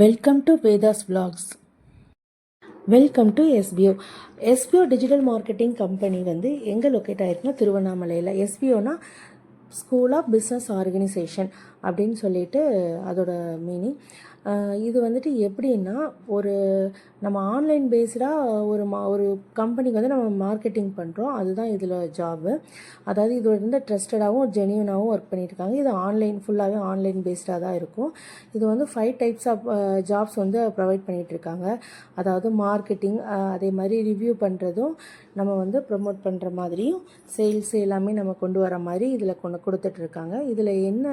Welcome to Vedas vlogs. Welcome to SPO. SPO digital marketing company வந்து எங்கே locate ஆகிருக்குன்னா திருவண்ணாமலையில். எஸ்பிஓனா school of business organisation அப்படின்னு சொல்லிட்டு அதோட மீனிங். இது வந்துட்டு எப்படின்னா நம்ம ஆன்லைன் பேஸ்டாக ஒரு கம்பெனிக்கு வந்து நம்ம மார்க்கெட்டிங் பண்ணுறோம். அதுதான் இதில் ஜாபு. அதாவது இது வந்து ட்ரஸ்டடாகவும் ஜென்யூனாகவும் ஒர்க் பண்ணியிருக்காங்க. இது ஃபுல்லாகவே ஆன்லைன் பேஸ்டாக தான் இருக்கும். இது வந்து 5 டைப்ஸ் ஆஃப் ஜாப்ஸ் வந்து ப்ரொவைட் பண்ணிகிட்ருக்காங்க. அதாவது மார்க்கெட்டிங், அதே மாதிரி ரிவ்யூ பண்ணுறதும், நம்ம வந்து ப்ரொமோட் பண்ணுற மாதிரியும், சேல்ஸ் எல்லாமே நம்ம கொண்டு வர மாதிரி இதில் கொடுத்துட்ருக்காங்க. இதில் என்ன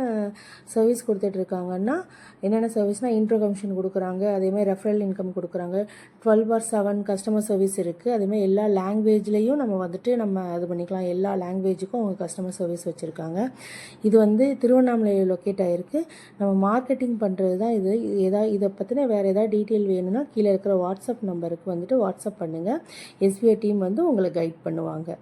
சர்வீஸ் கொடுத்துட்ருக்காங்கன்னா, என்னென்ன சர்வீஸ்னால் இன்ட்ரோ கமிஷன் கொடுக்குறாங்க, அதேமாதிரி ரெஃபரல் இன்கம் கொடுக்குறாங்க. 12/7 கஸ்டமர் சர்வீஸ் இருக்குது. அதேமாதிரி எல்லா லாங்குவேஜ்லேயும் நம்ம இது பண்ணிக்கலாம். எல்லா லாங்குவேஜுக்கும் அவங்க கஸ்டமர் சர்வீஸ் வச்சுருக்காங்க. இது வந்து திருவண்ணாமலையில் லொக்கேட் ஆகிருக்கு. நம்ம மார்க்கெட்டிங் பண்ணுறது தான் இது. இதை பற்றின வேறு ஏதாவது டீட்டெயில் வேணும்னா கீழே இருக்கிற வாட்ஸ்அப் நம்பருக்கு வந்துட்டு வாட்ஸ்அப் பண்ணுங்கள். எஸ்பிஐ டீம் வந்து உங்களை கைட் பண்ணுவாங்க.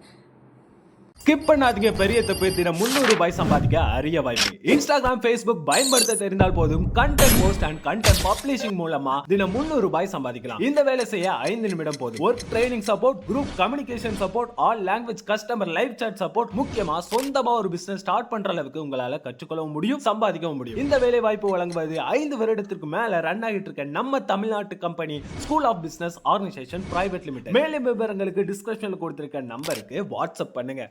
ஸ்கிப் பண்ணாதீங்க. பெரிய தப்பு. தினம் 300 ரூபாய் சம்பாதிக்க அரிய வாய்ப்பு. இன்ஸ்டாகிராம், ஃபேஸ்புக் பயன்படுத்த தெரிந்தால் போதும் content post and content publishing மூலமா தினம் 300 ரூபாய் சம்பாதிக்கலாம். இந்த வேலை செய்ய 5 நிமிடம் போதும். Work training support, group communication support, all language customer live chat support, முக்கியமா சொந்தமா ஒரு பிசினஸ் ஸ்டார்ட் பண்ற அளவுக்கு உங்களால கற்றுக்கொள்ளவும் முடியும், சம்பாதிக்கவும் முடியும். இந்த வேலை வாய்ப்பு வழங்குவது 5 வருடத்திற்கு மேல ரன் ஆகிட்டு இருக்க நம்ம தமிழ்நாட்டு company school of business organisation private limited. மேலும் விவரங்களுக்கு டிஸ்கிரிப்ஷன்ல கொடுத்திருக்க நம்பருக்கு வாட்ஸ்அப் பண்ணுங்க.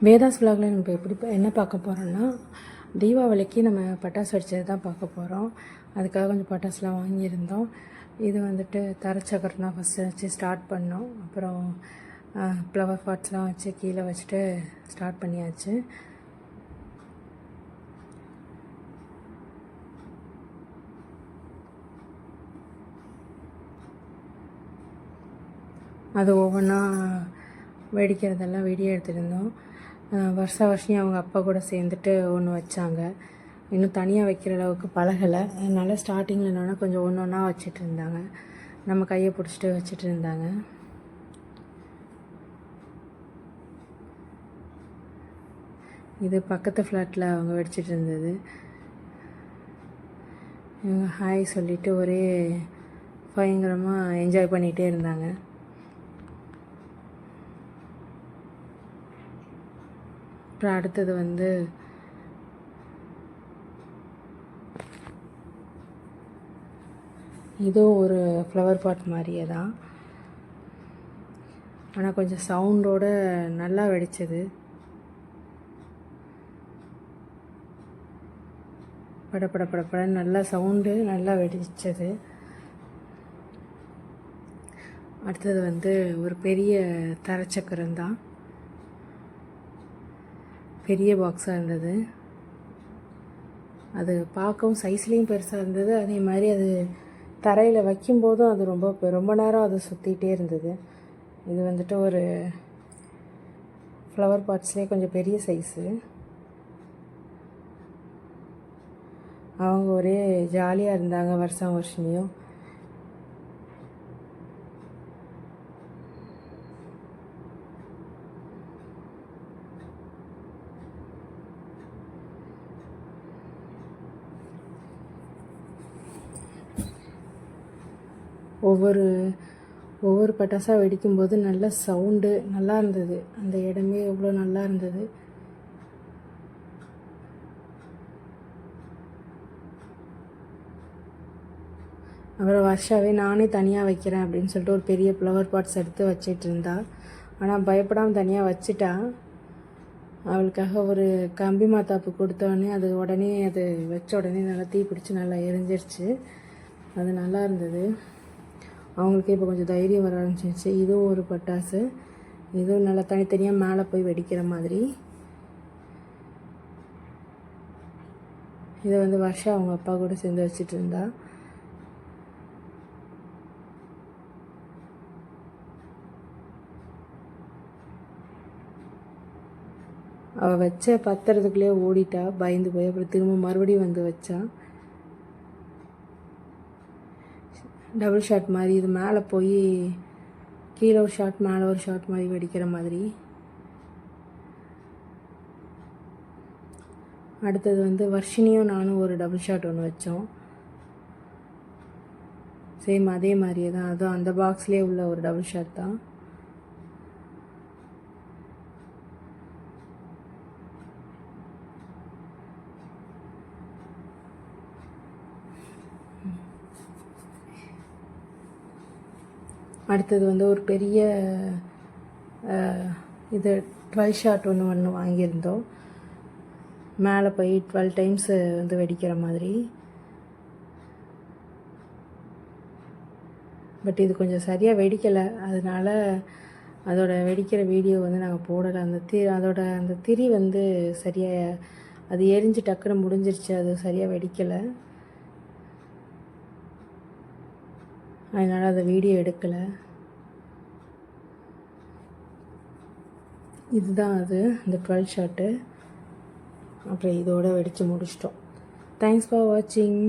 வேதாஸ் vlogல நம்ம என்ன பார்க்க போகிறோன்னா, தீபாவளிக்கு நம்ம பட்டாசு வெடிச்சது தான் பார்க்க போகிறோம். அதுக்காக கொஞ்சம் பட்டாசுலாம் வாங்கியிருந்தோம். இது வந்துட்டு தரச்சக்கரம் தான் ஃபஸ்ட்டு வச்சு ஸ்டார்ட் பண்ணோம். அப்புறம் ஃப்ளவர் பாட்ஸ்லாம் வச்சு கீழே வச்சுட்டு ஸ்டார்ட் பண்ணியாச்சு. அது ஒவ்வொன்றா வெடிக்கிறதெல்லாம் வீடியோ எடுத்துருந்தோம். வருஷம் அவங்க அப்பா கூட சேர்ந்துட்டு ஒன்று வச்சாங்க. இன்னும் தனியாக வைக்கிற அளவுக்கு பழகலை. அதனால் ஸ்டார்டிங்கில் என்னென்னா கொஞ்சம் ஒன்று ஒன்றா வச்சுட்டு இருந்தாங்க. நம்ம கையை பிடிச்சிட்டு வச்சுட்டு இருந்தாங்க. இது பக்கத்து ஃப்ளாட்டில் அவங்க வெடிச்சிட்டு இருந்தது. இவங்க ஹாய் சொல்லிவிட்டு ஒரே பயங்கரமாக என்ஜாய் பண்ணிகிட்டே இருந்தாங்க. அப்புறம் அடுத்தது வந்து இதுவும் ஒரு ஃப்ளவர் பாட் மாதிரியே தான், ஆனால் கொஞ்சம் சவுண்டோடு நல்லா வெடிச்சது. படப்பட நல்லா சவுண்டு நல்லா வெடிச்சது. அடுத்தது வந்து ஒரு பெரிய தரச்சக்கரம் தான், பெரிய பாக்ஸாக இருந்தது. அது பார்க்கவும் சைஸ்லேயும் பெருசாக இருந்தது. அதே மாதிரி அது தரையில் வைக்கும்போதும் அது ரொம்ப நேரம் அது சுற்றிகிட்டே இருந்தது. இது வந்துட்டு ஒரு ஃப்ளவர் பாட்ஸ்லேயே கொஞ்சம் பெரிய சைஸு. அவங்க ஒரே ஜாலியாக இருந்தாங்க வருஷம். ஒவ்வொரு பட்டாசாக வெடிக்கும்போது நல்ல சவுண்டு நல்லா இருந்தது. அந்த இடமே எவ்வளோ நல்லா இருந்தது. அப்புறம் வருஷாவே நானே தனியாக வைக்கிறேன் அப்படின்னு சொல்லிட்டு ஒரு பெரிய ஃப்ளவர் பாட்ஸ் எடுத்து வச்சிட்டு இருந்தா. ஆனால் பயப்படாமல் தனியாக வச்சுட்டா. அவளுக்காக ஒரு கம்பி மாத்தாப்பு கொடுத்தோடனே அது வச்ச உடனே நல்லா தீ பிடிச்சி நல்லா எரிஞ்சிருச்சு. அது நல்லா இருந்தது. அவங்களுக்கு இப்போ கொஞ்சம் தைரியம் வர ஆரம்பிச்சிருச்சு. இதுவும் ஒரு பட்டாசு. இதுவும் நல்லா தனித்தனியாக மேலே போய் வெடிக்கிற மாதிரி. இதை வந்து வருஷம் அவங்க அப்பா கூட சேர்ந்து வச்சுட்டு இருந்தா. அவள் வச்ச பத்திரத்துக்குள்ளேயே ஓடிட்டா, பயந்து போய். அப்புறம் திரும்ப மறுபடியும் வந்து வச்சா. டபுள் ஷாட் மாதிரி, இது மேலே போய் கீழே ஒரு ஷாட் மேலே ஒரு ஷாட் மாதிரி வெடிக்கிற மாதிரி. அடுத்தது வந்து வர்ஷினியும் நானும் ஒரு டபுள் ஷாட் ஒன்று வச்சோம். சேம் அதே மாதிரியே தான், அதுவும் அந்த பாக்ஸ்லேயே உள்ள ஒரு டபுள் ஷாட் தான். அடுத்தது வந்து ஒரு பெரிய இது 12 ஷாட் ஒன்று வாங்கியிருந்தோம். மேலே போய் 12 டைம்ஸ் வந்து வெடிக்கிற மாதிரி. பட் இது கொஞ்சம் சரியாக வெடிக்கலை, அதனால் அதோட வெடிக்கிற வீடியோ வந்து நாங்கள் போடலை. அதோட அந்த திரி வந்து சரியாக அது எரிஞ்சு டக்குன்னு முடிஞ்சிருச்சு, அது சரியாக வெடிக்கலை, அதனால் அதை வீடியோ எடுக்கலை. இதுதான் அது இந்த 12 ஷாட்டு. அப்புறம் இதோட வெடித்து முடிச்சிட்டோம். தேங்க்ஸ் ஃபார் வாட்சிங்.